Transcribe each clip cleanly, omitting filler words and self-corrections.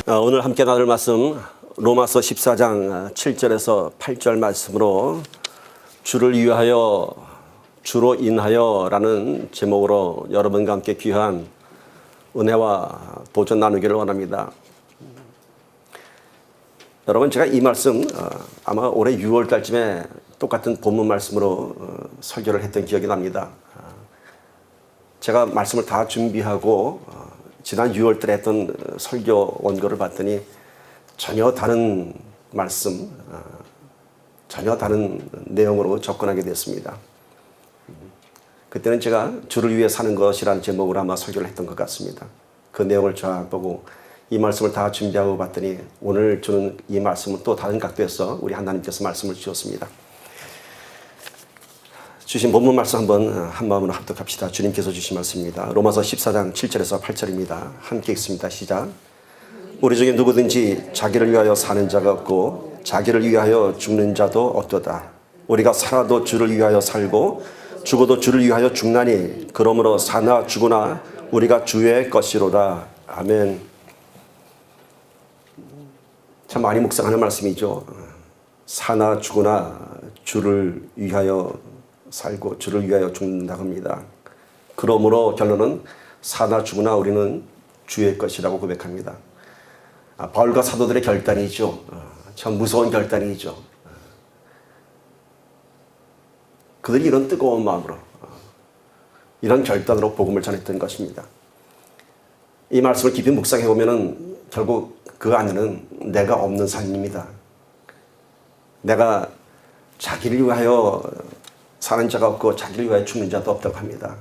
오늘 함께 나눌 말씀 로마서 14장 7절에서 8절 말씀으로 주를 위하여 주로 인하여 라는 제목으로 여러분과 함께 귀한 은혜와 도전 나누기를 원합니다. 여러분, 제가 이 말씀 아마 올해 6월 달쯤에 똑같은 본문 말씀으로 설교를 했던 기억이 납니다. 제가 말씀을 다 준비하고 지난 6월 달에 했던 설교 원고를 봤더니 전혀 다른 말씀, 전혀 다른 내용으로 접근하게 됐습니다. 그때는 제가 주를 위해 사는 것이라는 제목으로 아마 설교를 했던 것 같습니다. 그 내용을 쫙 보고 이 말씀을 다 준비하고 봤더니 오늘 주는 이 말씀은 또 다른 각도에서 우리 하나님께서 말씀을 주셨습니다. 주신 본문 말씀 한번 한마음으로 합독합시다. 주님께서 주신 말씀입니다. 로마서 14장 7절에서 8절입니다. 함께 읽습니다. 시작. 우리 중에 누구든지 자기를 위하여 사는 자가 없고 자기를 위하여 죽는 자도 없도다. 우리가 살아도 주를 위하여 살고 죽어도 주를 위하여 죽나니 그러므로 사나 죽으나 우리가 주의 것이로다. 아멘. 참 많이 묵상하는 말씀이죠. 사나 죽으나 주를 위하여 살고 주를 위하여 죽는다고 합니다. 그러므로 결론은 사나 죽으나 우리는 주의 것이라고 고백합니다. 바울과 사도들의 결단이죠. 참 무서운 결단이죠. 그들이 이런 뜨거운 마음으로 이런 결단으로 복음을 전했던 것입니다. 이 말씀을 깊이 묵상해 보면은 결국 그 안에는 내가 없는 삶입니다. 내가 자기를 위하여 사는 자가 없고 자기를 위하여 죽는 자도 없다고 합니다.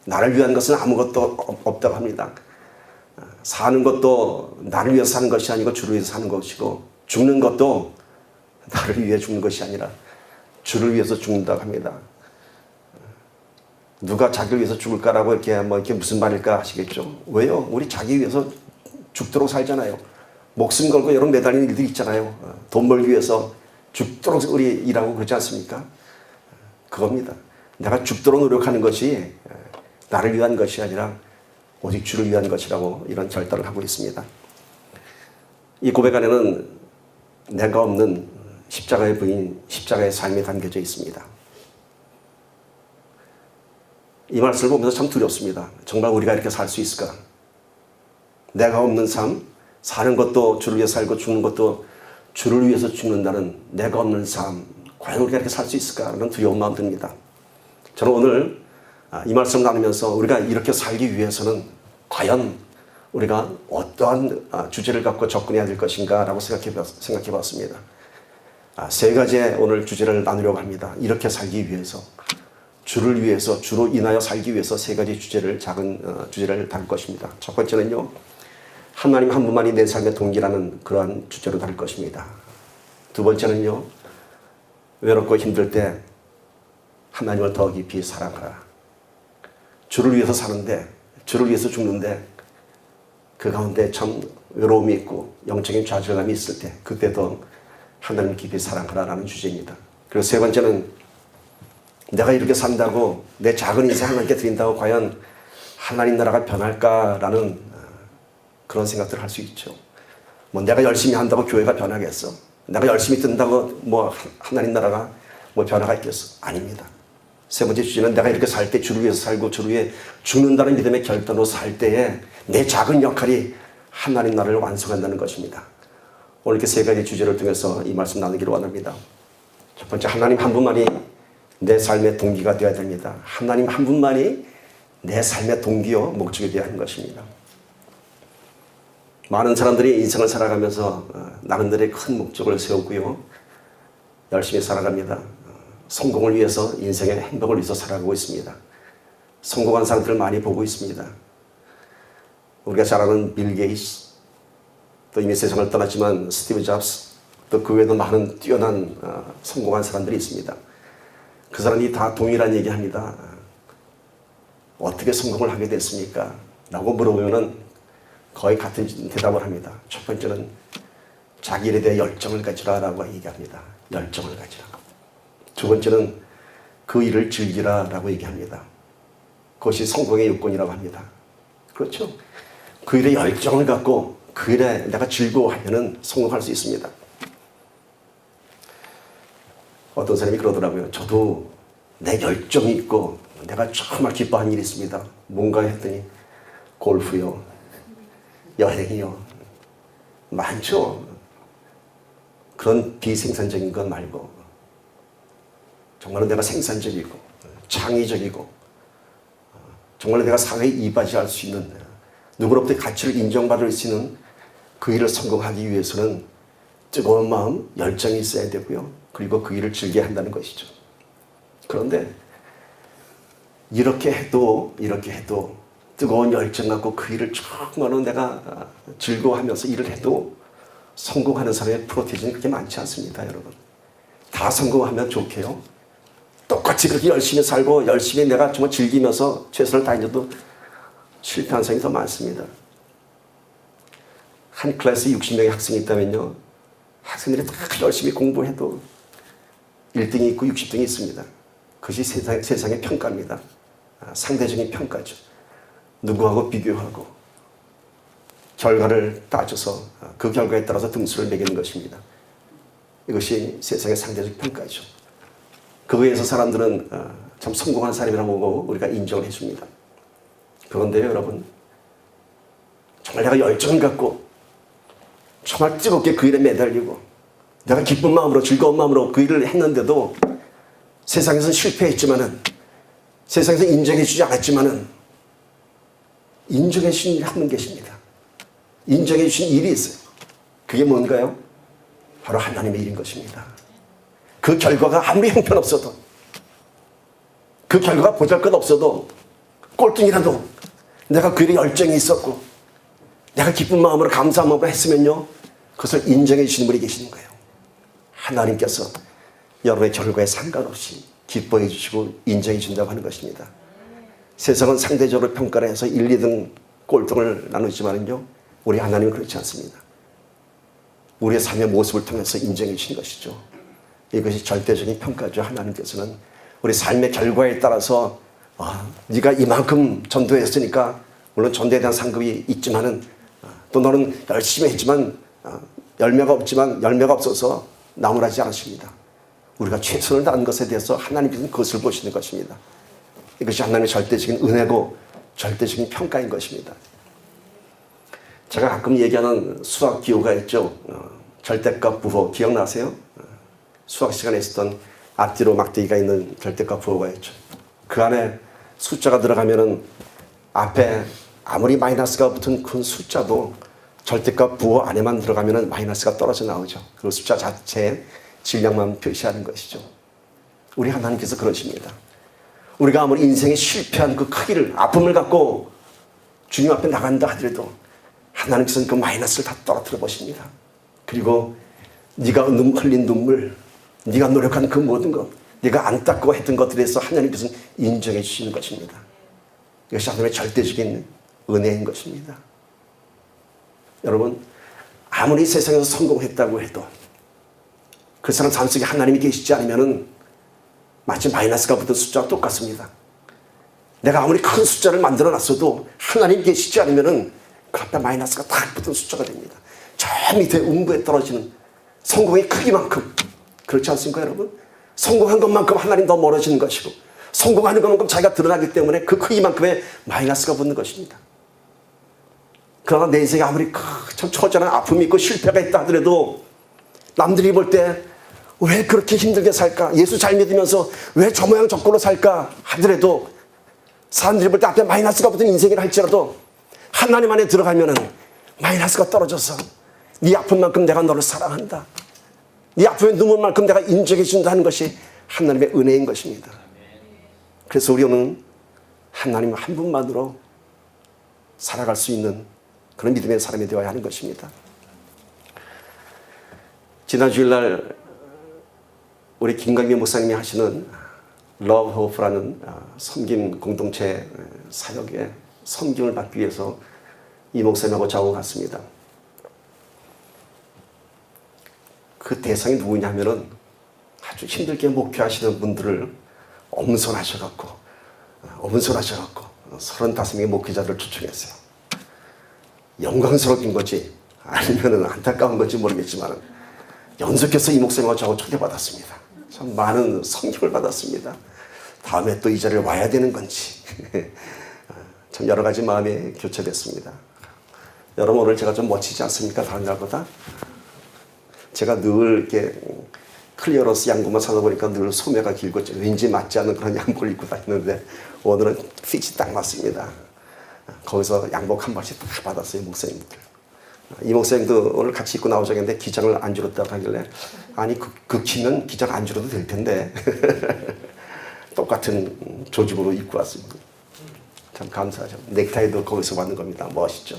나를 위한 것은 아무것도 없다고 합니다. 사는 것도 나를 위해서 사는 것이 아니고 주를 위해서 사는 것이고 죽는 것도 나를 위해 죽는 것이 아니라 주를 위해서 죽는다고 합니다. 누가 자기를 위해서 죽을까라고 이렇게 무슨 말일까 하시겠죠. 왜요? 우리 자기 위해서 죽도록 살잖아요. 목숨 걸고 여러 매달리는 일들이 있잖아요. 돈 벌기 위해서 죽도록 우리 일하고 그러지 않습니까? 그겁니다. 내가 죽도록 노력하는 것이 나를 위한 것이 아니라 오직 주를 위한 것이라고 이런 결단을 하고 있습니다. 이 고백 안에는 내가 없는 십자가의 부인, 십자가의 삶이 담겨져 있습니다. 이 말씀을 보면서 참 두렵습니다. 정말 우리가 이렇게 살 수 있을까? 내가 없는 삶, 사는 것도 주를 위해 살고 죽는 것도 주를 위해서 죽는다는 내가 없는 삶, 과연 우리가 이렇게 살 수 있을까? 하는 두려운 마음 듭니다. 저는 오늘 이 말씀 나누면서 우리가 이렇게 살기 위해서는 과연 우리가 어떠한 주제를 갖고 접근해야 될 것인가 라고 생각해 봤습니다. 세 가지의 오늘 주제를 나누려고 합니다. 이렇게 살기 위해서, 주를 위해서, 주로 인하여 살기 위해서 세 가지 작은 주제를 다룰 것입니다. 첫 번째는요, 하나님 한 분만이 내 삶의 동기라는 그러한 주제로 다룰 것입니다. 두 번째는요, 외롭고 힘들 때 하나님을 더 깊이 사랑하라. 주를 위해서 사는데, 주를 위해서 죽는데 그 가운데 참 외로움이 있고 영적인 좌절감이 있을 때 그때도 하나님을 깊이 사랑하라라는 주제입니다. 그리고 세 번째는 내가 이렇게 산다고 내 작은 인생 하나님께 드린다고 과연 하나님 나라가 변할까라는 그런 생각들을 할 수 있죠. 내가 열심히 한다고 교회가 변하겠어? 내가 열심히 뜬다고 하나님 나라가 변화가 있겠어? 아닙니다. 세 번째 주제는 내가 이렇게 살 때 주를 위해서 살고 주를 위해 죽는다는 믿음의 결단으로 살 때에 내 작은 역할이 하나님 나라를 완성한다는 것입니다. 오늘 이렇게 세 가지 주제를 통해서 이 말씀 나누기를 원합니다. 첫 번째, 하나님 한 분만이 내 삶의 동기가 되어야 됩니다. 하나님 한 분만이 내 삶의 동기요 목적이 되어야 하는 것입니다. 많은 사람들이 인생을 살아가면서 나름대로의 큰 목적을 세우고요, 열심히 살아갑니다. 성공을 위해서, 인생의 행복을 위해서 살아가고 있습니다. 성공한 사람들을 많이 보고 있습니다. 우리가 잘 아는 빌 게이츠, 또 이미 세상을 떠났지만 스티브 잡스, 또 그 외에도 많은 뛰어난 성공한 사람들이 있습니다. 그 사람들이 다 동일한 얘기합니다. 어떻게 성공을 하게 됐습니까? 라고 물어보면은 거의 같은 대답을 합니다. 첫 번째는 자기 일에 대해 열정을 가지라 라고 얘기합니다. 열정을 가지라. 두 번째는 그 일을 즐기라 라고 얘기합니다. 그것이 성공의 요건이라고 합니다. 그렇죠? 그 일에 열정을 갖고 그 일에 내가 즐거워하면 성공할 수 있습니다. 어떤 사람이 그러더라고요. 저도 내 열정이 있고 내가 정말 기뻐하는 일이 있습니다. 뭔가 했더니 골프요, 여행이요. 많죠. 그런 비생산적인 것 말고 정말로 내가 생산적이고 창의적이고 정말로 내가 사회에 이바지할 수 있는, 누구로부터 가치를 인정받을 수 있는 그 일을 성공하기 위해서는 뜨거운 마음, 열정이 있어야 되고요. 그리고 그 일을 즐겨야 한다는 것이죠. 그런데 이렇게 해도 뜨거운 열정 갖고 그 일을 정말로 내가 즐거워하면서 일을 해도 성공하는 사람의 프로테이션이 그렇게 많지 않습니다, 여러분. 다 성공하면 좋게요. 똑같이 그렇게 열심히 살고 열심히 내가 정말 즐기면서 최선을 다해도 실패한 사람이 더 많습니다. 한 클래스에 60명의 학생이 있다면요, 학생들이 다 열심히 공부해도 1등이 있고 60등이 있습니다. 그것이 세상의 평가입니다. 상대적인 평가죠. 누구하고 비교하고 결과를 따져서 그 결과에 따라서 등수를 매기는 것입니다. 이것이 세상의 상대적 평가죠. 그거에 의해서 사람들은 참 성공한 사람이라고 보고 우리가 인정을 해줍니다. 그런데요, 여러분, 정말 내가 열정을 갖고 정말 뜨겁게 그 일에 매달리고 내가 기쁜 마음으로 즐거운 마음으로 그 일을 했는데도 세상에서는 실패했지만은, 세상에서 인정해 주지 않았지만은 인정해 주신 일이 한 분 계십니다. 인정해 주신 일이 있어요. 그게 뭔가요? 바로 하나님의 일인 것입니다. 그 결과가 아무리 형편없어도, 그 결과가 보잘것없어도, 꼴등이라도 내가 그 일에 열정이 있었고 내가 기쁜 마음으로 감사한 마음으로 했으면요, 그것을 인정해 주시는 분이 계시는 거예요. 하나님께서 여러분의 결과에 상관없이 기뻐해 주시고 인정해 준다고 하는 것입니다. 세상은 상대적으로 평가를 해서 1, 2등 꼴등을 나누지만요, 우리 하나님은 그렇지 않습니다. 우리의 삶의 모습을 통해서 인정해 주신 것이죠. 이것이 절대적인 평가죠. 하나님께서는 우리 삶의 결과에 따라서 네가 이만큼 전도했으니까, 물론 전도에 대한 상급이 있지만은, 또 너는 열심히 했지만 열매가 없어서 나무라지 않으십니다. 우리가 최선을 다한 것에 대해서 하나님께서는 그것을 보시는 것입니다. 이것이 하나님의 절대적인 은혜고 절대적인 평가인 것입니다. 제가 가끔 얘기하는 수학 기호가 있죠. 절대값 부호 기억나세요? 수학 시간에 있었던 앞뒤로 막대기가 있는 절대값 부호가 있죠. 그 안에 숫자가 들어가면은 앞에 아무리 마이너스가 붙은 큰 숫자도 절대값 부호 안에만 들어가면은 마이너스가 떨어져 나오죠. 그 숫자 자체의 질량만 표시하는 것이죠. 우리 하나님께서 그러십니다. 우리가 아무리 인생에 실패한 그 크기를, 아픔을 갖고 주님 앞에 나간다 하더라도 하나님께서는 그 마이너스를 다 떨어뜨려 보십니다. 그리고 네가 흘린 눈물, 네가 노력한 그 모든 것, 네가 안닦고 했던 것들에 대해서 하나님께서는 인정해 주시는 것입니다. 이것이 하나님의 절대적인 은혜인 것입니다. 여러분, 아무리 세상에서 성공했다고 해도 그 사람 삶 속에 하나님이 계시지 않으면 마치 마이너스가 붙은 숫자와 똑같습니다. 내가 아무리 큰 숫자를 만들어 놨어도 하나님이 계시지 않으면 그 앞에 마이너스가 딱 붙은 숫자가 됩니다. 저 밑에 음부에 떨어지는 성공의 크기만큼, 그렇지 않습니까, 여러분? 성공한 것만큼 하나님 더 멀어지는 것이고, 성공하는 것만큼 자기가 드러나기 때문에 그 크기만큼의 마이너스가 붙는 것입니다. 그러나 내 인생에 아무리 참 처절한 아픔이 있고 실패가 있다 하더라도 남들이 볼 때 왜 그렇게 힘들게 살까? 예수 잘 믿으면서 왜 저 모양 저 꼴로 살까? 하더라도, 사람들이 볼 때 앞에 마이너스가 붙은 인생이라 할지라도 하나님 안에 들어가면은 마이너스가 떨어져서 네 아픔만큼 내가 너를 사랑한다, 네 아픔의 눈물만큼 내가 인정해 준다는 것이 하나님의 은혜인 것입니다. 그래서 우리는 하나님 한 분만으로 살아갈 수 있는 그런 믿음의 사람이 되어야 하는 것입니다. 지난 주일날 우리 김강민 목사님이 하시는 Love Hope라는 섬김 공동체 사역에 섬김을 받기 위해서 이 목사님하고 저하고 갔습니다. 그 대상이 누구냐면은 아주 힘들게 목회하시는 분들을 엄선하셔갖고 35명의 목회자들을 초청했어요. 영광스러운 거지. 아니면 안타까운 건지 모르겠지만 연속해서 이 목사님하고 저하고 초대받았습니다. 참 많은 성격을 받았습니다. 다음에 또 이 자리에 와야 되는 건지 참 여러 가지 마음이 교체됐습니다. 여러분 오늘 제가 좀 멋지지 않습니까? 다른 날보다 제가 늘 이렇게 클리어러스 양복만 사다 보니까 늘 소매가 길고 왠지 맞지 않는 그런 양복을 입고 다니는데 오늘은 핏이 딱 맞습니다. 거기서 양복 한 벌씩 다 받았어요, 목사님들. 이 목사님도 오늘 같이 입고 나오자는데 기장을 안 줄였다고 하길래 아니 그 키면 기장 안 줄여도 될 텐데 똑같은 조직으로 입고 왔습니다. 참 감사하죠. 넥타이도 거기서 받는 겁니다. 멋있죠.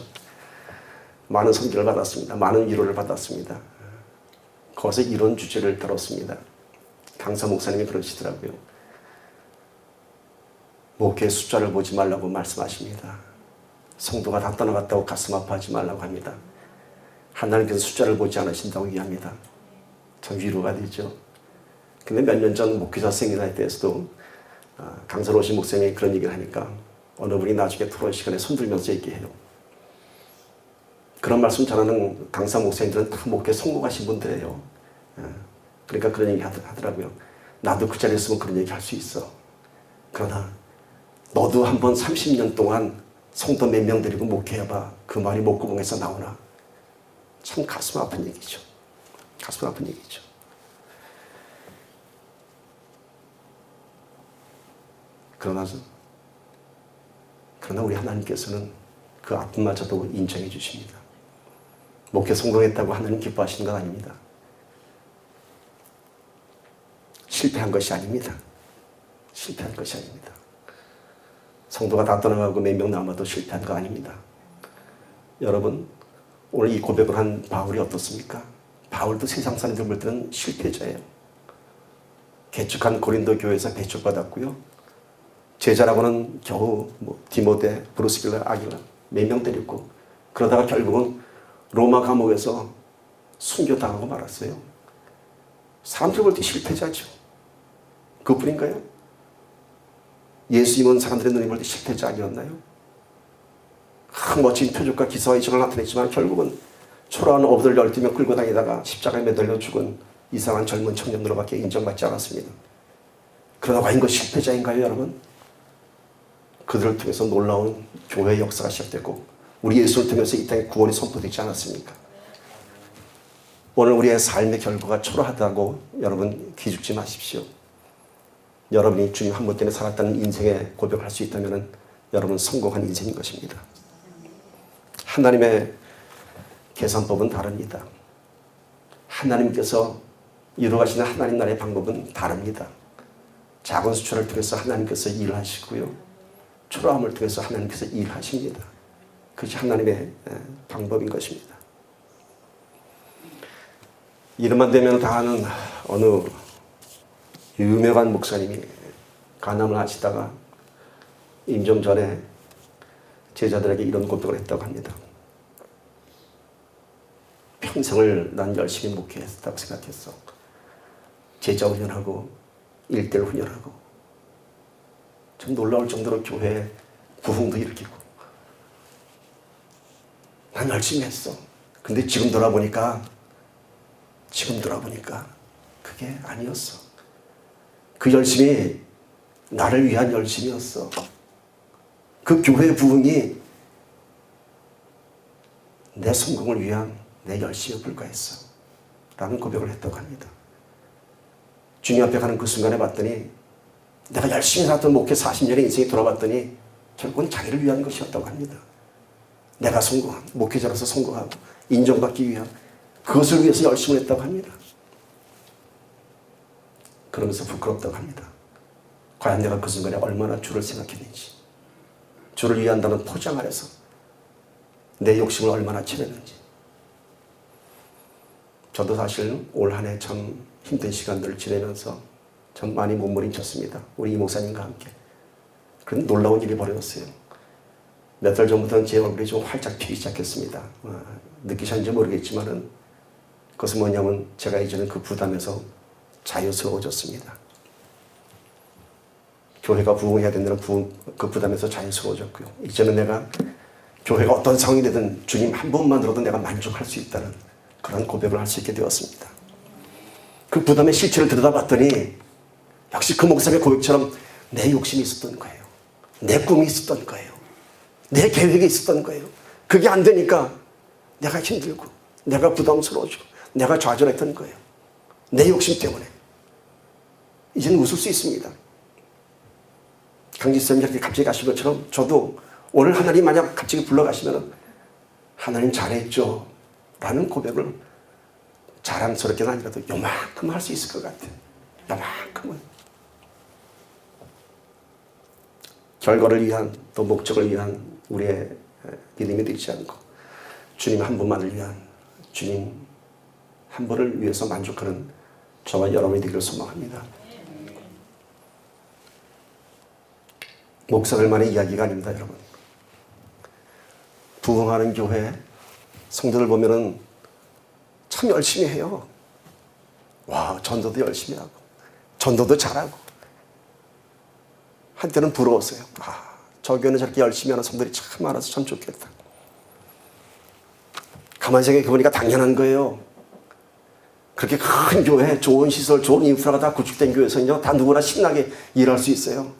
많은 선기를 받았습니다. 많은 위로를 받았습니다. 거기서 이런 주제를 들었습니다. 강사 목사님이 그러시더라고요. 목회 숫자를 보지 말라고 말씀하십니다. 성도가 다 떠나갔다고 가슴 아파하지 말라고 합니다. 하나님께서 숫자를 보지 않으신다고 얘기합니다. 참 위로가 되죠. 근데 몇 년 전 목회자 세미나에 대해서도 강서로신 목사님이 그런 얘기를 하니까 어느 분이 나중에 토론 시간에 손들면서 얘기해요. 그런 말씀 전하는 강사 목사님들은 다 목회 성공하신 분들이에요. 그러니까 그런 얘기 하더라고요. 나도 그 자리에 있으면 그런 얘기 할 수 있어. 그러나 너도 한번 30년 동안 성도 몇 명 데리고 목회해봐. 그 말이 목구멍에서 나오나. 참 가슴 아픈 얘기죠. 가슴 아픈 얘기죠. 그러나 우리 하나님께서는 그 아픔마저도 인정해 주십니다. 목회 성공했다고 하나님 기뻐하시는 건 아닙니다. 실패한 것이 아닙니다. 실패한 것이 아닙니다. 성도가 다 떠나가고 몇 명 남아도 실패한 거 아닙니다. 여러분, 오늘 이 고백을 한 바울이 어떻습니까? 바울도 세상 사람들 볼 때는 실패자예요. 개척한 고린도 교회에서 배척받았고요. 제자라고는 겨우 디모데, 브루스길라, 아길라 몇 명 데렸고 그러다가 결국은 로마 감옥에서 순교당하고 말았어요. 사람들 볼 때 실패자죠. 그뿐인가요? 예수님은 사람들의 눈에 볼 때 실패자 아니었나요? 멋진 표적과 기사와 이적을 나타냈지만 결국은 초라한 어부들 12명 끌고 다니다가 십자가에 매달려 죽은 이상한 젊은 청년으로밖에 인정받지 않았습니다. 그러나 과연 그 실패자인가요, 여러분? 그들을 통해서 놀라운 교회의 역사가 시작됐고 우리 예수를 통해서 이 땅에 구원이 선포되지 않았습니까? 오늘 우리의 삶의 결과가 초라하다고 여러분 기죽지 마십시오. 여러분이 주님 한 분 때문에 살았다는 인생의 고백을 할 수 있다면 여러분 성공한 인생인 것입니다. 하나님의 계산법은 다릅니다. 하나님께서 이루어가시는 하나님 나라의 방법은 다릅니다. 작은 수출을 통해서 하나님께서 일하시고요. 초라함을 통해서 하나님께서 일하십니다. 그것이 하나님의 방법인 것입니다. 이름만 되면 다 아는 어느 유명한 목사님이 간암을 하시다가 임종 전에 제자들에게 이런 고백을 했다고 합니다. 평생을 난 열심히 목회했다고 생각했어. 제자 훈련하고 일대일 훈련하고 좀 놀라울 정도로 교회에 부흥도 일으키고 난 열심히 했어. 근데 지금 돌아보니까 그게 아니었어. 그 열심이 나를 위한 열심이었어. 그 교회의 부흥이 내 성공을 위한 내 열심에 불과했어. 라는 고백을 했다고 합니다. 주님 앞에 가는 그 순간에 봤더니 내가 열심히 살았던 목회 40년의 인생이 돌아봤더니 결국은 자기를 위한 것이었다고 합니다. 내가 성공한, 목회자로서 성공하고 인정받기 위한 그것을 위해서 열심을 했다고 합니다. 그러면서 부끄럽다고 합니다. 과연 내가 그 순간에 얼마나 주를 생각했는지, 주를 위한다는 포장 아래서 내 욕심을 얼마나 채웠는지. 저도 사실 올 한 해 참 힘든 시간들을 지내면서 참 많이 몸부림쳤습니다. 우리 이 목사님과 함께. 그런데 놀라운 일이 벌어졌어요. 몇 달 전부터는 제 얼굴이 좀 활짝 피기 시작했습니다. 느끼셨는지 모르겠지만은 그것은 뭐냐면 제가 이제는 그 부담에서 자유스러워졌습니다. 교회가 부흥해야 된다는 그 부담에서 자유스러워졌고요. 이제는 내가 교회가 어떤 상황이 되든 주님 한 분만으로도 내가 만족할 수 있다는 그런 고백을 할 수 있게 되었습니다. 그 부담의 실체를 들여다봤더니 역시 그 목사님의 고백처럼 내 욕심이 있었던 거예요. 내 꿈이 있었던 거예요. 내 계획이 있었던 거예요. 그게 안 되니까 내가 힘들고 내가 부담스러워지고 내가 좌절했던 거예요. 내 욕심 때문에. 이제는 웃을 수 있습니다. 강지쌤이 이렇게 갑자기 가신 것처럼 저도 오늘 하나님 만약 갑자기 불러가시면 하나님 잘했죠 라는 고백을 자랑스럽게는 아니라도 요만큼 할 수 있을 것 같아요. 요만큼은. 결과를 위한 또 목적을 위한 우리의 믿음이 되지 않고 주님 한 분만을 위한 주님 한 분을 위해서 만족하는 저와 여러분이 되기를 소망합니다. 목사들만의 이야기가 아닙니다, 여러분. 부흥하는 교회 성도들 보면은 참 열심히 해요. 와, 전도도 열심히 하고 전도도 잘하고 한때는 부러웠어요. 저 교회는 저렇게 열심히 하는 성도들이 참 많아서 참 좋겠다. 가만히 생각해 보니까 당연한 거예요. 그렇게 큰 교회, 좋은 시설, 좋은 인프라가 다 구축된 교회에서는요, 다 누구나 신나게 일할 수 있어요.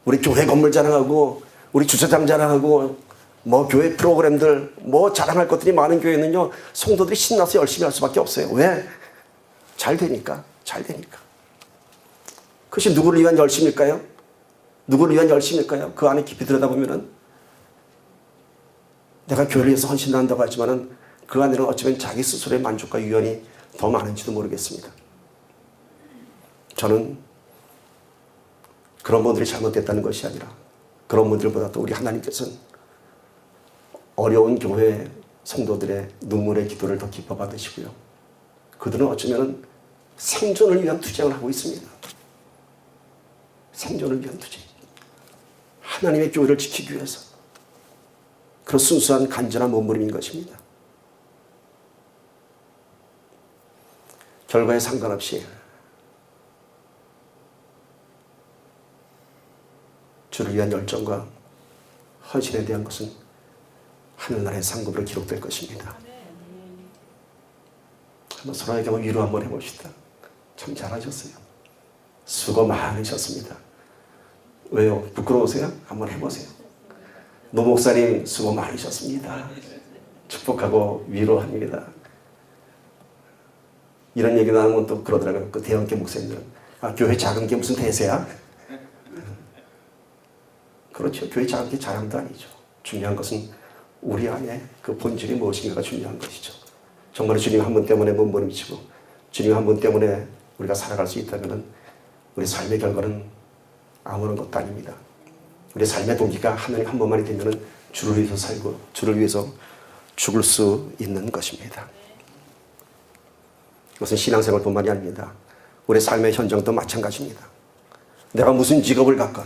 우리 교회 건물 자랑하고 우리 주차장 자랑하고 뭐 교회 프로그램들 뭐 자랑할 것들이 많은 교회는요, 성도들이 신나서 열심히 할 수밖에 없어요. 왜? 잘 되니까. 잘 되니까. 그것이 누구를 위한 열심일까요? 누구를 위한 열심일까요? 그 안에 깊이 들여다보면은 내가 교회를 위해서 헌신한다고 하지만은 그 안에는 어쩌면 자기 스스로의 만족과 유연이 더 많은지도 모르겠습니다. 저는 그런 분들이 잘못됐다는 것이 아니라 그런 분들보다도 우리 하나님께서는 어려운 교회 성도들의 눈물의 기도를 더 기뻐 받으시고요. 그들은 어쩌면 생존을 위한 투쟁을 하고 있습니다. 생존을 위한 투쟁. 하나님의 교회를 지키기 위해서 그런 순수한 간절한 몸부림인 것입니다. 결과에 상관없이 주를 위한 열정과 헌신에 대한 것은 하늘나라의 상급으로 기록될 것입니다. 한번 서로에게 한번 위로 한번 해봅시다. 참 잘하셨어요. 수고 많으셨습니다. 왜요? 부끄러우세요? 한번 해보세요. 노 목사님 수고 많으셨습니다. 축복하고 위로합니다. 이런 얘기 나누면 또 그러더라고요. 그 대형교 목사님들은 교회 작은 게 무슨 대세야? 그렇죠. 교회 작은 게 자랑도 아니죠. 중요한 것은 우리 안에 그 본질이 무엇인가가 중요한 것이죠. 정말 주님 한 분 때문에 몸부림치고 주님 한 분 때문에 우리가 살아갈 수 있다면 우리 삶의 결과는 아무런 것도 아닙니다. 우리 삶의 동기가 하나님 한 분만이 되면 주를 위해서 살고 주를 위해서 죽을 수 있는 것입니다. 이것은 신앙생활뿐만이 아닙니다. 우리 삶의 현장도 마찬가지입니다. 내가 무슨 직업을 갖건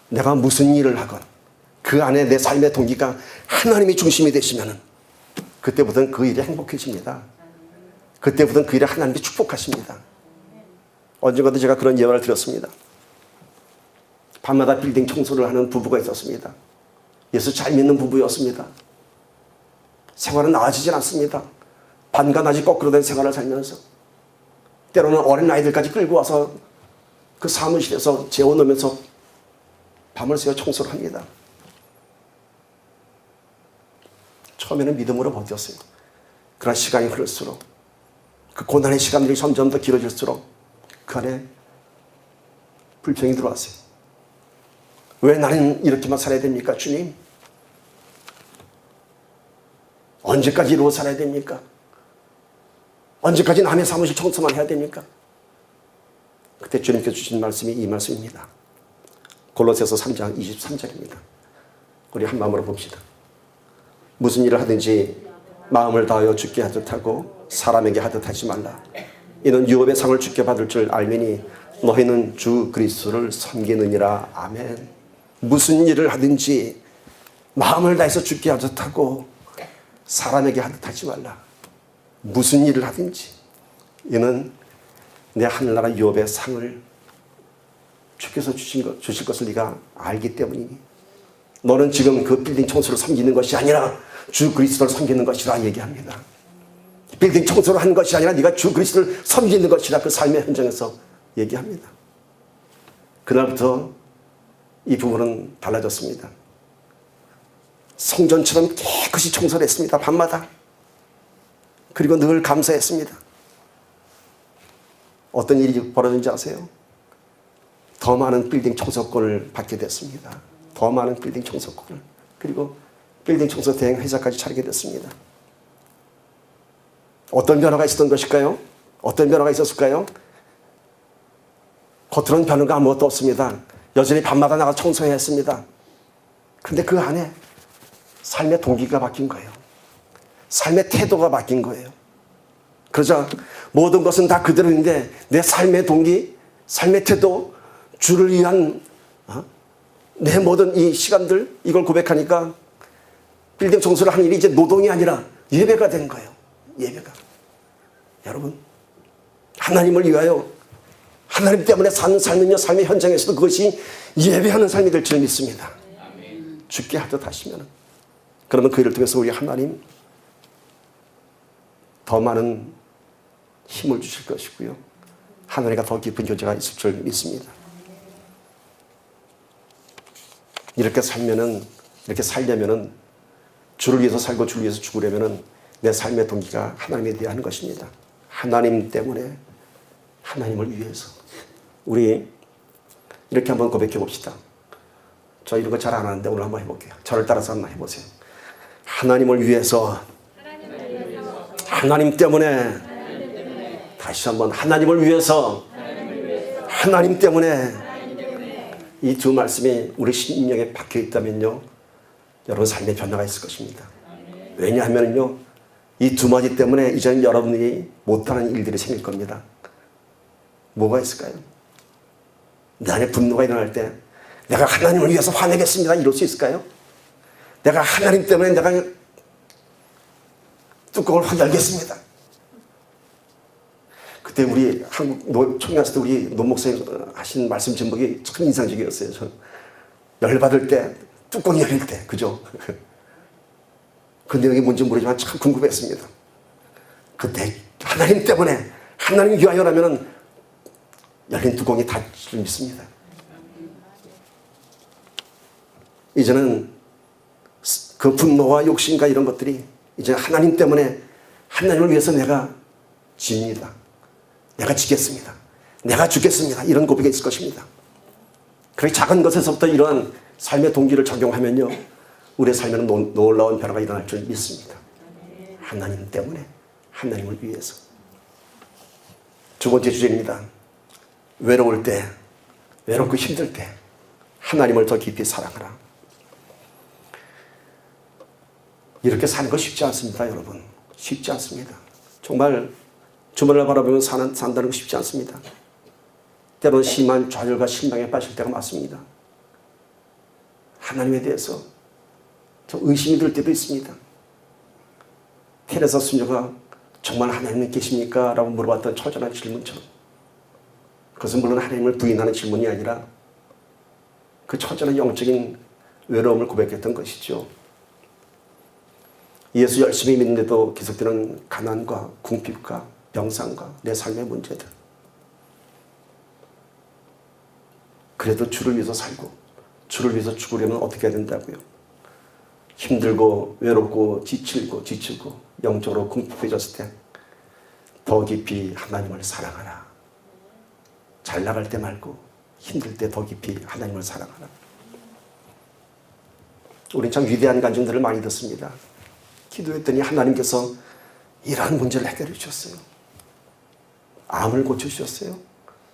내가 무슨 일을 하건 그 안에 내 삶의 동기가 하나님이 중심이 되시면 그때부터는 그 일이 행복해집니다. 그때부터는 그 일에 하나님이 축복하십니다. 언젠가도 제가 그런 예언을 드렸습니다. 밤마다 빌딩 청소를 하는 부부가 있었습니다. 예수 잘 믿는 부부였습니다. 생활은 나아지진 않습니다. 밤과 낮이 거꾸로 된 생활을 살면서 때로는 어린 아이들까지 끌고 와서 그 사무실에서 재워놓으면서 밤을 새워 청소를 합니다. 처음에는 믿음으로 버텼어요. 그런 시간이 흐를수록 그 고난의 시간들이 점점 더 길어질수록 그 안에 불평이 들어왔어요. 왜 나는 이렇게만 살아야 됩니까, 주님? 언제까지 이러고 살아야 됩니까? 언제까지 남의 사무실 청소만 해야 됩니까? 그때 주님께서 주신 말씀이 이 말씀입니다. 골로새서 3장 23절입니다. 우리 한 마음으로 봅시다. 무슨 일을 하든지 마음을 다하여 주께 하듯 하고 사람에게 하듯 하지 말라. 이는 유업의 상을 주께 받을 줄 알매니 너희는 주 그리스도를 섬기느니라. 아멘. 무슨 일을 하든지 마음을 다해서 주께 하듯 하고 사람에게 하듯 하지 말라. 무슨 일을 하든지 이는 내 하늘나라 유업의 상을 주께서 주실 것을 네가 알기 때문이니 너는 지금 그 빌딩 청소를 섬기는 것이 아니라 주 그리스도를 섬기는 것이라 얘기합니다. 빌딩 청소를 하는 것이 아니라 네가 주 그리스도를 섬기는 것이라 그 삶의 현장에서 얘기합니다. 그날부터 이 부부는 달라졌습니다. 성전처럼 깨끗이 청소를 했습니다. 밤마다. 그리고 늘 감사했습니다. 어떤 일이 벌어진지 아세요? 더 많은 빌딩 청소권을 받게 됐습니다. 더 많은 빌딩 청소권을. 그리고 빌딩 청소 대행 회사까지 차리게 됐습니다. 어떤 변화가 있었던 것일까요? 어떤 변화가 있었을까요? 겉으로는 변화가 아무것도 없습니다. 여전히 밤마다 나가 청소해야 했습니다. 그런데 그 안에 삶의 동기가 바뀐 거예요. 삶의 태도가 바뀐 거예요. 그러자 모든 것은 다 그대로인데 내 삶의 동기, 삶의 태도, 주를 위한 내 모든 이 시간들, 이걸 고백하니까 빌딩 청소를 하는 일이 이제 노동이 아니라 예배가 된 거예요. 예배가. 여러분, 하나님을 위하여 하나님 때문에 사는 삶은요, 삶의 현장에서도 그것이 예배하는 삶이 될 줄 믿습니다. 죽게 하듯 하시면, 그러면 그 일을 통해서 우리 하나님 더 많은 힘을 주실 것이고요, 하나님과 더 깊은 교제가 있을 줄 믿습니다. 이렇게 살려면은 주를 위해서 살고 주를 위해서 죽으려면은 내 삶의 동기가 하나님에 대한 것입니다. 하나님 때문에, 하나님을 위해서. 우리 이렇게 한번 고백해 봅시다. 저 이런 거 잘 안 하는데 오늘 한번 해볼게요. 저를 따라서 한번 해보세요. 하나님을 위해서, 하나님 때문에, 다시 한번 하나님을 위해서, 하나님 때문에. 이 두 말씀이 우리 심령에 박혀 있다면요, 여러분 삶의 변화가 있을 것입니다. 왜냐하면요, 이 두 마디 때문에 이제는 여러분이 못하는 일들이 생길 겁니다. 뭐가 있을까요? 내 안에 분노가 일어날 때 내가 하나님을 위해서 화내겠습니다, 이럴 수 있을까요? 내가 하나님 때문에 내가 뚜껑을 확 열겠습니다. 그때 우리 한국 총회했을 때 우리 노 목사님 하신 말씀 제목이 참 인상적이었어요. 저 열받을 때, 뚜껑 열릴 때, 그죠? 그 내용이 뭔지 모르지만 참 궁금했습니다. 그때 하나님 때문에, 하나님 위하여라면 열린 뚜껑이 닫힐 줄 믿습니다. 이제는 그 분노와 욕심과 이런 것들이 이제 하나님 때문에, 하나님을 위해서 내가 집니다. 내가 지겠습니다. 내가 죽겠습니다. 이런 고백이 있을 것입니다. 그렇게 작은 것에서부터 이러한 삶의 동기를 적용하면요, 우리의 삶에는 놀라운 변화가 일어날 줄 믿습니다. 하나님 때문에, 하나님을 위해서. 두 번째 주제입니다. 외로울 때, 외롭고 힘들 때 하나님을 더 깊이 사랑하라. 이렇게 사는 거 쉽지 않습니다, 여러분. 쉽지 않습니다. 정말 주말을 바라보면 산다는 거 쉽지 않습니다. 때로는 심한 좌절과 실망에 빠질 때가 많습니다. 하나님에 대해서 좀 의심이 들 때도 있습니다. 테레사 수녀가 정말 하나님은 계십니까? 라고 물어봤던 처절한 질문처럼, 그것은 물론 하나님을 부인하는 질문이 아니라 그 처절한 영적인 외로움을 고백했던 것이죠. 예수 열심히 믿는데도 계속되는 가난과 궁핍과 병상과 내 삶의 문제들. 그래도 주를 위해서 살고 주를 위해서 죽으려면 어떻게 해야 된다고요? 힘들고 외롭고 지치고 영적으로 궁핍해졌을 때 더 깊이 하나님을 사랑하라. 잘 나갈 때 말고 힘들 때 더 깊이 하나님을 사랑하라. 우린 참 위대한 간증들을 많이 듣습니다. 기도했더니 하나님께서 이러한 문제를 해결해 주셨어요. 암을 고쳐주셨어요.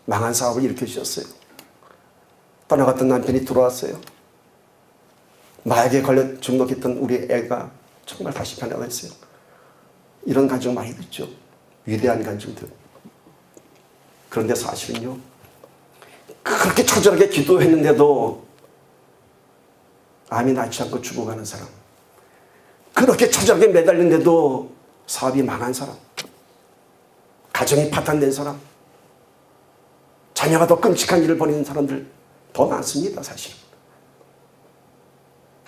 망한 사업을 일으켜주셨어요. 떠나갔던 남편이 돌아왔어요. 마약에 걸려 중독했던 우리 애가 정말 다시 변화했어요. 이런 간증 많이 듣죠. 위대한 간증들. 그런데 사실은요, 그렇게 처절하게 기도했는데도 암이 낫지 않고 죽어가는 사람, 그렇게 처절하게 매달렸는데도 사업이 망한 사람, 가정이 파탄된 사람, 자녀가 더 끔찍한 일을 벌이는 사람들 더 많습니다, 사실.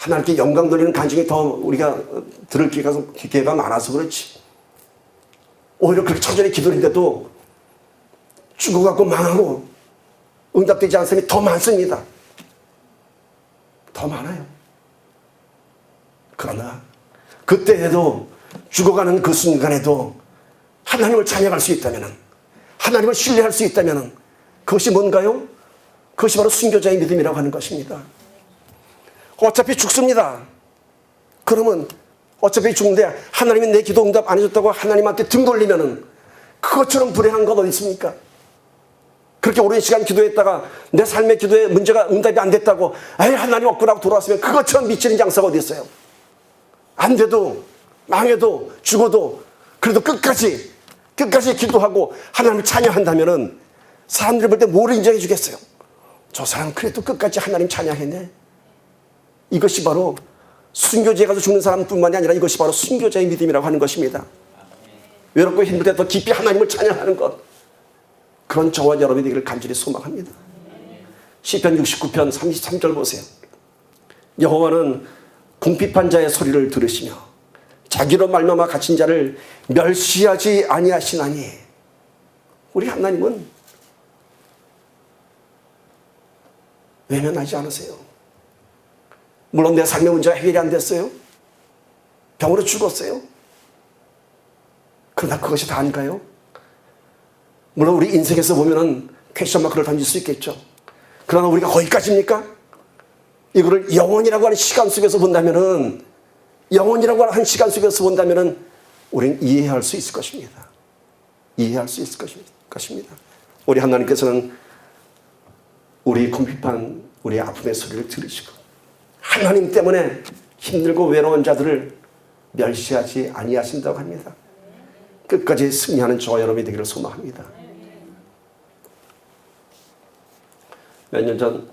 하나님께 영광 돌리는 간증이 더 우리가 들을 기회가 많아서 그렇지. 오히려 그렇게 처절히 기도했는데도 죽어갖고 망하고 응답되지 않은 사람이 더 많습니다. 더 많아요. 그러나 그때에도 죽어가는 그 순간에도 하나님을 찬양할 수 있다면, 하나님을 신뢰할 수 있다면 그것이 뭔가요? 그것이 바로 순교자의 믿음이라고 하는 것입니다. 어차피 죽습니다. 그러면 어차피 죽는데 하나님이 내 기도 응답 안 해줬다고 하나님한테 등 돌리면은 그것처럼 불행한 건 어디 있습니까? 그렇게 오랜 시간 기도했다가 내 삶의 기도에 문제가 응답이 안 됐다고 에이 하나님 없구나 하고 돌아왔으면 그것처럼 미치는 장사가 어디 있어요? 안 돼도 망해도 죽어도 그래도 끝까지 기도하고 하나님을 찬양한다면은 사람들이 볼 때 뭘 인정해 주겠어요? 저 사람은 그래도 끝까지 하나님 찬양했네. 이것이 바로 순교지에 가서 죽는 사람뿐만이 아니라 이것이 바로 순교자의 믿음이라고 하는 것입니다. 외롭고 힘들 때 더 깊이 하나님을 찬양하는 것, 그런 저와 여러분이 되기를 간절히 소망합니다. 시편 69편 33절 보세요. 여호와는 궁핍한 자의 소리를 들으시며 자기로 말미암아 갇힌 자를 멸시하지 아니하시나니. 우리 하나님은 외면하지 않으세요. 물론 내 삶의 문제가 해결이 안 됐어요. 병으로 죽었어요. 그러나 그것이 다인가요? 물론 우리 인생에서 보면은 퀘스천 마크를 던질 수 있겠죠. 그러나 우리가 거기까지입니까? 이거를 영원이라고 하는 시간 속에서 본다면은, 영원이라고 하는 시간 속에서 본다면은 우리는 이해할 수 있을 것입니다. 이해할 수 있을 것입니다. 우리 하나님께서는 우리 궁핍한 우리 아픔의 소리를 들으시고 하나님 때문에 힘들고 외로운 자들을 멸시하지 아니하신다고 합니다. 끝까지 승리하는 저와 여러분이 되기를 소망합니다. 몇 년 전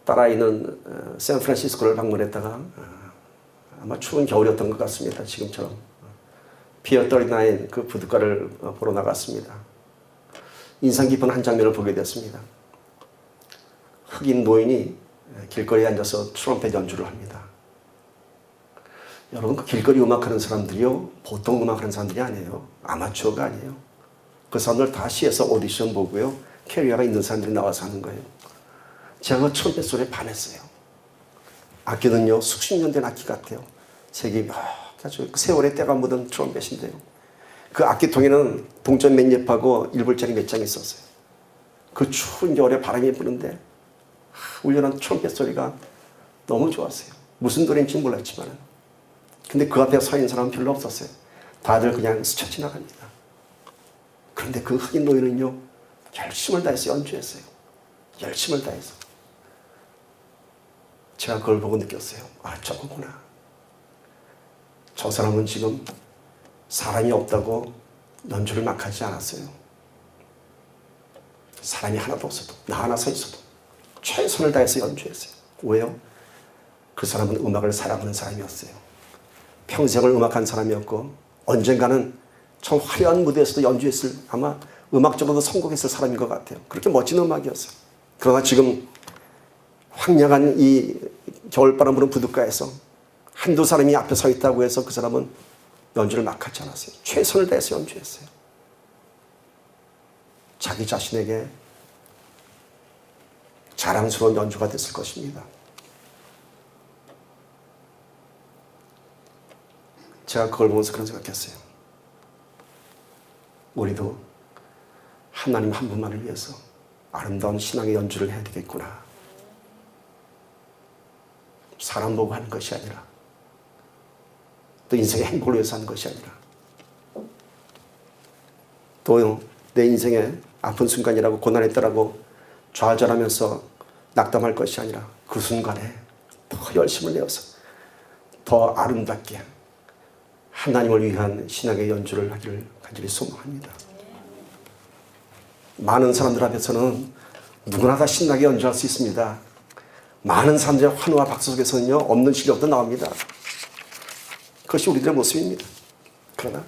딸아이는 샌프란시스코를 방문했다가 아마 추운 겨울이었던 것 같습니다. 지금처럼 피어 39 그 부둣가를 보러 나갔습니다. 인상 깊은 한 장면을 보게 됐습니다. 흑인 노인이 길거리에 앉아서 트럼펫 연주를 합니다. 여러분, 그 길거리 음악하는 사람들이요, 보통 음악하는 사람들이 아니에요. 아마추어가 아니에요. 그 사람들 다 시에서 오디션 보고요, 캐리어가 있는 사람들이 나와서 하는 거예요. 제가 그 트럼펫 소리에 반했어요. 악기는요, 수십 년 된 악기 같아요. 색이 아주 세월의 때가 묻은 트럼펫인데요. 그 악기통에는 동전 몇 엽하고 1불짜리 몇 장이 있었어요. 그 추운 겨울에 바람이 부는데 울려난 트럼펫 소리가 너무 좋았어요. 무슨 노래인지 몰랐지만. 근데 그 앞에 서 있는 사람은 별로 없었어요. 다들 그냥 스쳐 지나갑니다. 그런데 그 흑인 노인은요, 열심을 다해서 연주했어요. 열심을 다해서. 제가 그걸 보고 느꼈어요. 아, 저거구나. 저 사람은 지금 사람이 없다고 연주를 막 하지 않았어요. 사람이 하나도 없어도, 나 하나 서 있어도 최선을 다해서 연주했어요. 왜요? 그 사람은 음악을 사랑하는 사람이었어요. 평생을 음악한 사람이었고 언젠가는 참 화려한 무대에서도 연주했을, 아마 음악적으로도 성공했을 사람인 것 같아요. 그렇게 멋진 음악이었어요. 그러나 지금 황량한 이 겨울바람 부는 부둣가에서 한두 사람이 앞에 서 있다고 해서 그 사람은 연주를 막 하지 않았어요. 최선을 다해서 연주했어요. 자기 자신에게 자랑스러운 연주가 됐을 것입니다. 제가 그걸 보면서 그런 생각했어요. 우리도 하나님 한 분만을 위해서 아름다운 신앙의 연주를 해야 되겠구나. 사람 보고 하는 것이 아니라, 또 인생의 행복을 위해서 하는 것이 아니라, 또 내 인생의 아픈 순간이라고 고난했다라고 좌절하면서 낙담할 것이 아니라 그 순간에 더 열심을 내어서 더 아름답게 하나님을 위한 신앙의 연주를 하기를 간절히 소망합니다. 많은 사람들 앞에서는 누구나 다 신나게 연주할 수 있습니다. 많은 사람들의 환호와 박수 속에서는요, 없는 실력도 나옵니다. 그것이 우리들의 모습입니다. 그러나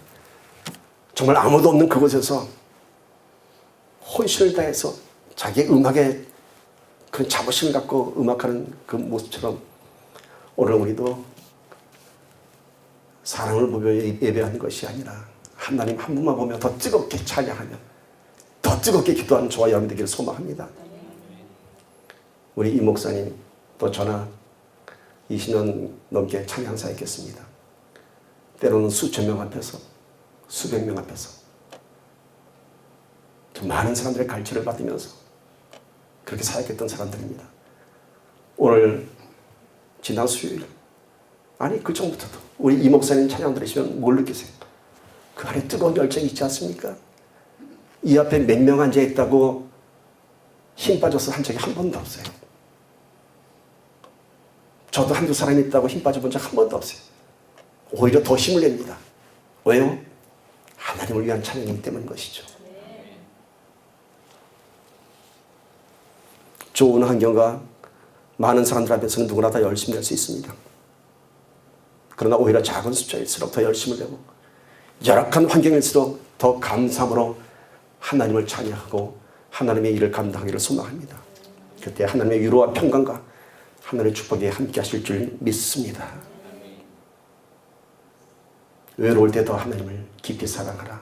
정말 아무도 없는 그곳에서 혼신을 다해서 자기의 음악에 그런 자부심을 갖고 음악하는 그 모습처럼 오늘 우리도 사람을 보며 예배하는 것이 아니라 하나님 한 분만 보며 더 뜨겁게 찬양하며 더 뜨겁게 기도하는 저와 여러분 되기를 소망합니다. 우리 이 목사님 또 저나 20년 넘게 찬양사였겠습니다. 때로는 수천 명 앞에서 수백 명 앞에서 많은 사람들의 갈채를 받으면서 그렇게 사역했던 사람들입니다. 오늘 지난 수요일 아니 그 전부터도 우리 이 목사님 찬양 들으시면 뭘 느끼세요? 그 안에 뜨거운 열정이 있지 않습니까? 이 앞에 몇 명 앉아 있다고 힘 빠져서 한 적이 한 번도 없어요. 저도 한두 사람이 있다고 힘 빠져본 적 한 번도 없어요. 오히려 더 힘을 냅니다. 왜요? 하나님을 위한 찬양이기 때문인 것이죠. 좋은 환경과 많은 사람들 앞에서는 누구나 다 열심히 낼 수 있습니다. 그러나 오히려 작은 숫자일수록 더 열심을 내고 열악한 환경일수록 더 감사함으로 하나님을 찬양하고 하나님의 일을 감당하기를 소망합니다. 그때 하나님의 위로와 평강과 하나님의 축복에 함께 하실 줄 믿습니다. 외로울 때 더 하나님을 깊이 사랑하라.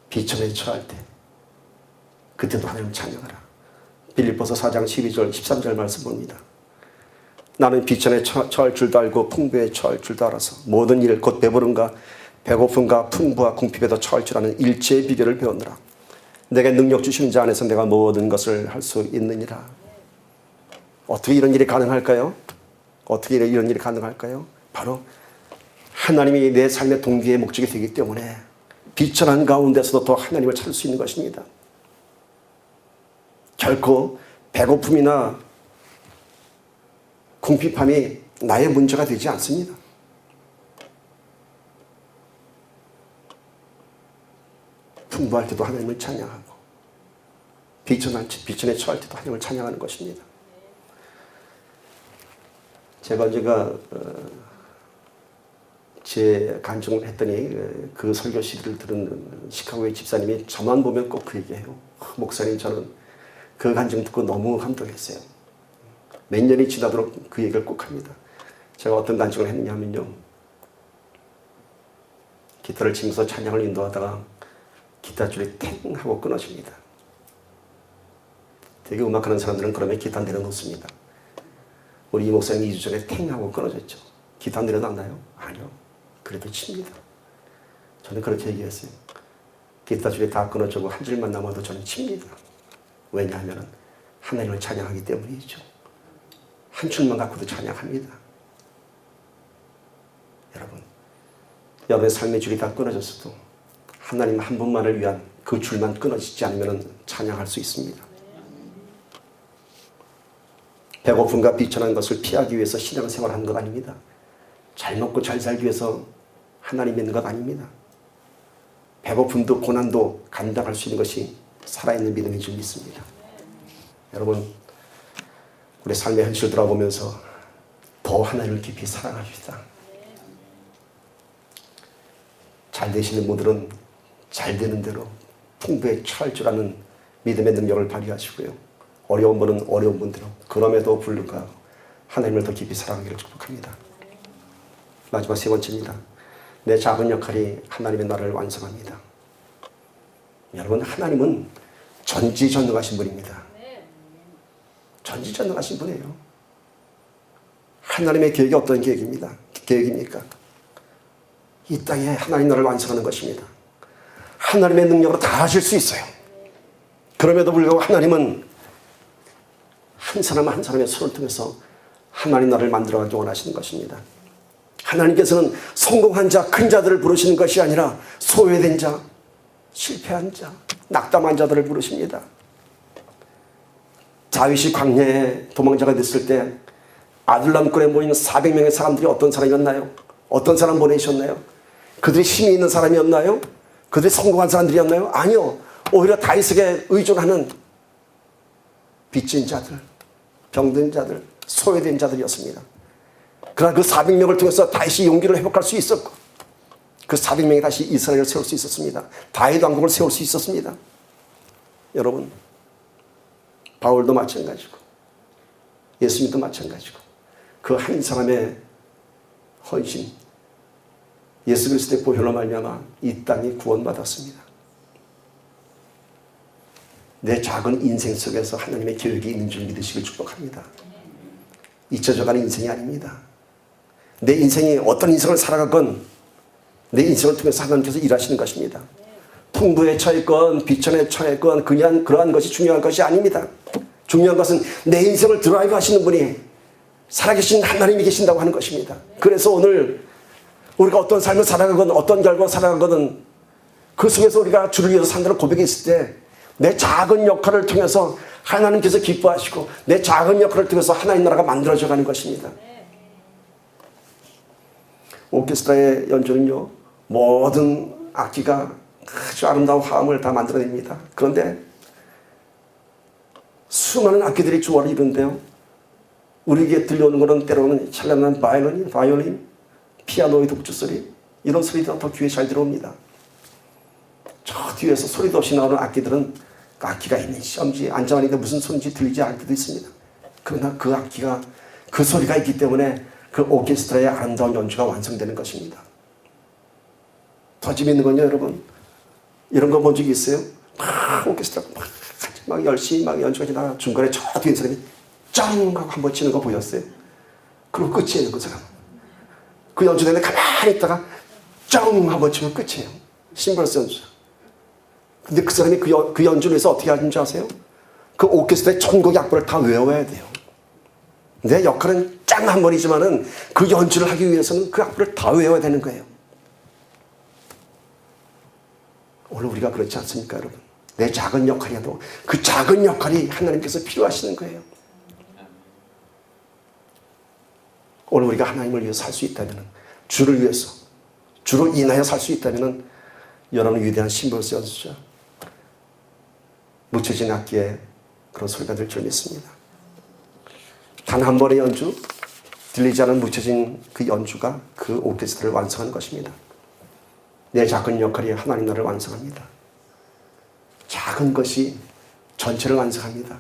비천에 처할 때 그때도 하나님을 찬양하라. 빌립보서 4장 12절 13절 말씀 봅니다. 나는 비천에 처할 줄도 알고 풍부에 처할 줄도 알아서 모든 일 곧 배부름과 배고픔과 풍부와 궁핍에도 처할 줄 아는 일체의 비결을 배웠노라. 내게 능력 주시는 자 안에서 내가 모든 것을 할 수 있느니라. 어떻게 이런 일이 가능할까요? 어떻게 이런 일이 가능할까요? 바로 하나님이 내 삶의 동기의 목적이 되기 때문에 비천한 가운데서도 더 하나님을 찾을 수 있는 것입니다. 결코 배고픔이나 궁핍함이 나의 문제가 되지 않습니다. 풍부할 때도 하나님을 찬양하고 비천에 처할 때도 하나님을 찬양하는 것입니다. 제가 제 간증을 했더니 그 설교 CD를 들은 시카고의 집사님이 저만 보면 꼭 그 얘기해요. 목사님 저는 그 간증 듣고 너무 감동했어요. 몇 년이 지나도록 그 얘기를 꼭 합니다. 제가 어떤 간증을 했느냐 하면요. 기타를 치면서 찬양을 인도하다가 기타줄이 탱 하고 끊어집니다. 되게 음악하는 사람들은 그러면 기타 내려놓습니다. 우리 이 목사님 2주 전에 탱 하고 끊어졌죠. 기타 내려놨나요? 아니요. 그래도 칩니다. 저는 그렇게 얘기했어요. 기타줄이 다 끊어지고 한 줄만 남아도 저는 칩니다. 왜냐하면 하나님을 찬양하기 때문이죠. 한 줄만 갖고도 찬양합니다. 여러분의 삶의 줄이 다 끊어졌어도 하나님 한 분만을 위한 그 줄만 끊어지지 않으면 찬양할 수 있습니다. 배고픔과 비천한 것을 피하기 위해서 신앙생활하는 것 아닙니다. 잘 먹고 잘 살기 위해서 하나님 믿는 것 아닙니다. 배고픔도 고난도 감당할 수 있는 것이 살아있는 믿음인 줄 믿습니다. 여러분, 우리 삶의 현실을 돌아보면서 더 하나님을 깊이 사랑합시다. 잘 되시는 분들은 잘 되는 대로 풍부에 처할 줄 아는 믿음의 능력을 발휘하시고요. 어려운 분은 어려운 분대로 그럼에도 불구하고 하나님을 더 깊이 사랑하기를 축복합니다. 마지막 세 번째입니다. 내 작은 역할이 하나님의 나라를 완성합니다. 여러분, 하나님은 전지전능하신 분입니다. 전지전능하신 분이에요. 하나님의 계획이 어떤 계획입니까? 이 땅에 하나님 나라를 완성하는 것입니다. 하나님의 능력으로 다 하실 수 있어요. 그럼에도 불구하고 하나님은 한 사람 한 사람의 손을 통해서 하나님 나라를 만들어가기 원하시는 것입니다. 하나님께서는 성공한 자, 큰 자들을 부르시는 것이 아니라 소외된 자, 실패한 자, 낙담한 자들을 부르십니다. 다윗이 광야에 도망자가 됐을 때 아둘람굴에 모인 400명의 사람들이 어떤 사람이었나요? 어떤 사람 보내셨나요? 그들이 힘이 있는 사람이었나요? 그들이 성공한 사람들이었나요? 아니요. 오히려 다윗에게 의존하는 빚진 자들, 병든 자들, 소외된 자들이었습니다. 그러나 그 400명을 통해서 다윗이 용기를 회복할 수 있었고 그 400명이 다시 이스라엘을 세울 수 있었습니다. 다윗 왕국을 세울 수 있었습니다. 여러분, 바울도 마찬가지고 예수님도 마찬가지고 그 한 사람의 헌신, 예수 그리스도의 보혈로 말미암아 이 땅이 구원받았습니다. 내 작은 인생 속에서 하나님의 계획이 있는 줄 믿으시길 축복합니다. 잊혀져가는 인생이 아닙니다. 내 인생이 어떤 인생을 살아가건 내 인생을 통해서 하나님께서 일하시는 것입니다. 풍부에 처했건 비천에 처했건 그냥 그러한 것이 중요한 것이 아닙니다. 중요한 것은 내 인생을 드라이브 하시는 분이 살아계신 하나님이 계신다고 하는 것입니다. 그래서 오늘 우리가 어떤 삶을 살아가건 어떤 결과를 살아가건 그 속에서 우리가 주를 위해서 산다는 고백이 있을 때 내 작은 역할을 통해서 하나님께서 기뻐하시고 내 작은 역할을 통해서 하나님 나라가 만들어져 가는 것입니다. 오케스트라의 연주는요, 모든 악기가 아주 아름다운 화음을 다 만들어냅니다. 그런데 수많은 악기들이 조화를 이루는데요, 우리에게 들려오는 것은 때로는 찬란한 바이올린, 피아노의 독주 소리, 이런 소리도 더 귀에 잘 들어옵니다. 저 뒤에서 소리도 없이 나오는 악기들은 그 악기가 있는지 없는지 앉아있는데 무슨 소리인지 들리지 않을 때도 있습니다. 그러나 그 악기가, 그 소리가 있기 때문에 그 오케스트라의 아름다운 연주가 완성되는 것입니다. 더 재미있는 건요, 여러분, 이런 거 본 적이 있어요? 막 오케스트라가 막 열심히 막 연주가 지나가 중간에 저 뒤에 사람이 짱 하고 한번 치는 거 보였어요? 그리고 끝이에요, 그 사람. 그 연주 내내 가만히 있다가 짱 한번 치면 끝이에요. 심벌스 연주. 근데 그 사람이 그 연주를 해서 어떻게 하는지 아세요? 그 오케스트라의 전곡 악보를 다 외워야 돼요. 내 역할은 짱 한 번이지만은 그 연주를 하기 위해서는 그 악보를 다 외워야 되는 거예요. 오늘 우리가 그렇지 않습니까, 여러분? 내 작은 역할이라도 그 작은 역할이 하나님께서 필요하시는 거예요. 오늘 우리가 하나님을 위해서 살 수 있다면, 주를 위해서, 주로 인하여 살 수 있다면, 여러분 위대한 심벌스 연주자, 묻혀진 악기에 그런 소리가 들 줄 믿습니다. 단 한 번의 연주, 들리지 않은 묻혀진 그 연주가 그 오케스트라를 완성하는 것입니다. 내 작은 역할이 하나님 나라를 완성합니다. 작은 것이 전체를 완성합니다.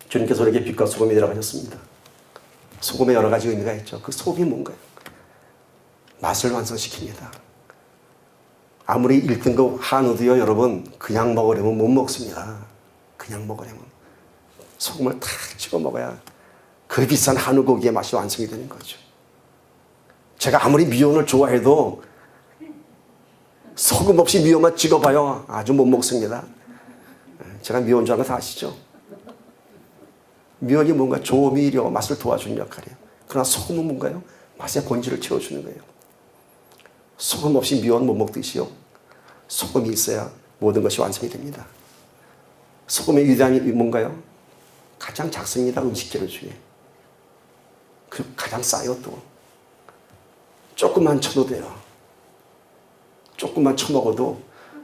주님께서 우리에게 빛과 소금이라고 하셨습니다. 소금에 여러 가지 의미가 있죠. 그 소금이 뭔가요? 맛을 완성시킵니다. 아무리 1등급 한우도요, 여러분, 그냥 먹으려면 못 먹습니다. 그냥 먹으려면 소금을 탁 찍어 먹어야 그 비싼 한우 고기의 맛이 완성이 되는 거죠. 제가 아무리 미원을 좋아해도 소금 없이 미원만 찍어봐요, 아주 못 먹습니다. 제가 미원 좋아하는 거 다 아시죠? 미원이 뭔가 조미료, 맛을 도와주는 역할이에요. 그러나 소금은 뭔가요? 맛의 본질을 채워주는 거예요. 소금 없이 미원 못 먹듯이요, 소금이 있어야 모든 것이 완성이 됩니다. 소금의 위대함이 뭔가요? 가장 작습니다, 음식 재료 중에. 그리고 가장 싸요. 또 조금만 쳐도 돼요. 조금만 쳐먹어도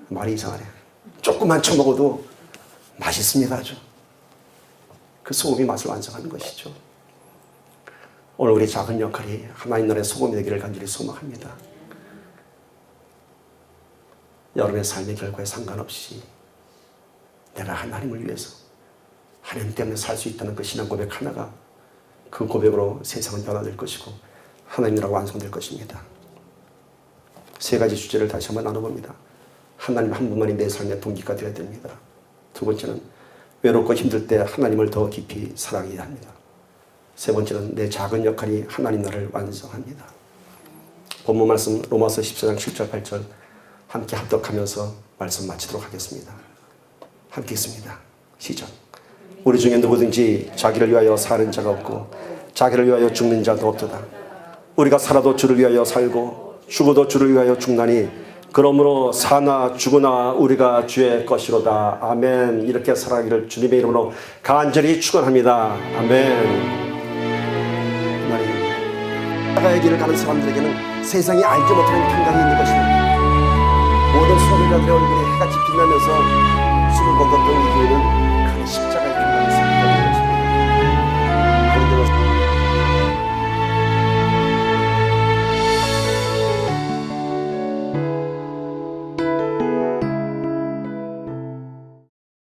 말이 이상하네. 조금만 쳐먹어도 맛있습니다, 아주. 그 소금이 맛을 완성하는 것이죠. 오늘 우리 작은 역할이 하나님 나라의 소금이 되기를 간절히 소망합니다. 여러분의 삶의 결과에 상관없이 내가 하나님을 위해서, 하나님 때문에 살 수 있다는 그 신앙 고백 하나가 그 고백으로 세상은 변화될 것이고 하나님 나라가 완성될 것입니다. 세 가지 주제를 다시 한번 나눠봅니다. 하나님 한 분만이 내 삶의 동기가 되어야 됩니다. 두 번째는 외롭고 힘들 때 하나님을 더 깊이 사랑해야 합니다. 세 번째는 내 작은 역할이 하나님 나라를 완성합니다. 본문 말씀 로마서 14장 7절 8절 함께 합독하면서 말씀 마치도록 하겠습니다. 함께 있습니다. 시작. 우리 중에 누구든지 자기를 위하여 사는 자가 없고 자기를 위하여 죽는 자도 없도다. 우리가 살아도 주를 위하여 살고 죽어도 주를 위하여 죽나니 그러므로 사나 죽으나 우리가 주의 것이로다. 아멘. 이렇게 살아가기를 주님의 이름으로 간절히 축원합니다. 아멘. 하나님, 나가의 길을 가는 사람들에게는 세상이 알지 못하는 평강이 있는 것입니다. 모든 소비자들의 얼굴에 해같이 빛나면서 술을 거뒀던 이 교회는